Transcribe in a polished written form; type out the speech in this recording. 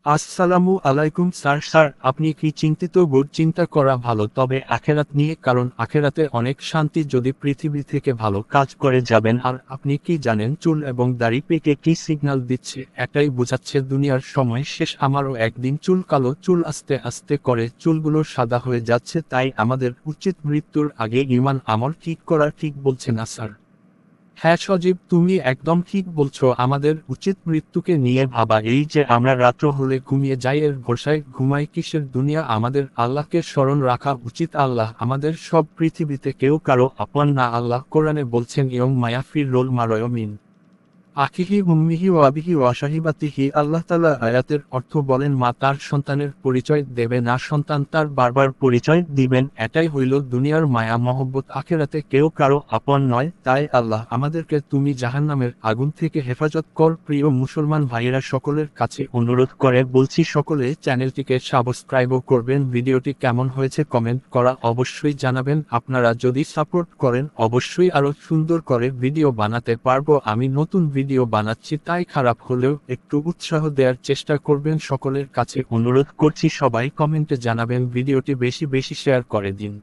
আসসালামু আলাইকুম স্যার, আপনি কি চিন্তিত? গুড, চিন্তা করা ভালো, তবে আখেরাত নিয়ে, কারণ আখেরাতে অনেক শান্তি যদি পৃথিবী থেকে ভালো কাজ করে যাবেন। আর আপনি কি জানেন, চুল এবং দাড়ি পেকে কি সিগন্যাল দিচ্ছে? এটাই বোঝাচ্ছে দুনিয়ার সময় শেষ। আমারও একদিন চুল কালো, চুল আস্তে আস্তে করে চুলগুলো সাদা হয়ে যাচ্ছে। তাই আমাদের উচিত মৃত্যুর আগে ঈমান আমল ঠিক করা। ঠিক বলছে না স্যার? হ্যাঁ সজীব, তুমি একদম ঠিক বলছো। আমাদের উচিত মৃত্যুকে নিয়ে ভাবা। এই যে আমরা রাত্র হলে ঘুমিয়ে যাই, এর ভরসায় ঘুমাই কিসের দুনিয়া? আমাদের আল্লাহকে স্মরণ রাখা উচিত। আল্লাহ আমাদের সব, পৃথিবীতে কেউ কারো আপন না। আল্লাহ কোরআনে বলছেন, ইয়ং মায়াফির রোল মারয়মিন আখিহি উম্মিহি ও আবিহি ও সাহিবাতিহি। আল্লাহ তাআলা আয়াতের অর্থ বলেন, মা তার সন্তানের পরিচয় দেবে না, সন্তান তার বারবার পরিচয় দিবেন। এটাই হইল দুনিয়ার মায়া মহব্বত। আখেরাতে কেউ কারো আপন নয়। তাই আল্লাহ আমাদেরকে তুমি জাহান্নামের আগুন থেকে হেফাজত কর। প্রিয় মুসলমান ভাইয়েরা, সকলের কাছে অনুরোধ করে বলছি, সকলে চ্যানেলটিকে সাবস্ক্রাইবও করবেন। ভিডিওটি কেমন হয়েছে কমেন্ট করা অবশ্যই জানাবেন। আপনারা যদি সাপোর্ট করেন অবশ্যই আরো সুন্দর করে ভিডিও বানাতে পারবো। আমি নতুন ভিডিও বানাচ্ছি, তাই খারাপ হলেও একটু উৎসাহ দেওয়ার চেষ্টা করবেন। সকলের কাছে অনুরোধ করছি, সবাই কমেন্টে জানাবেন, ভিডিওটি বেশি বেশি শেয়ার করে দিন।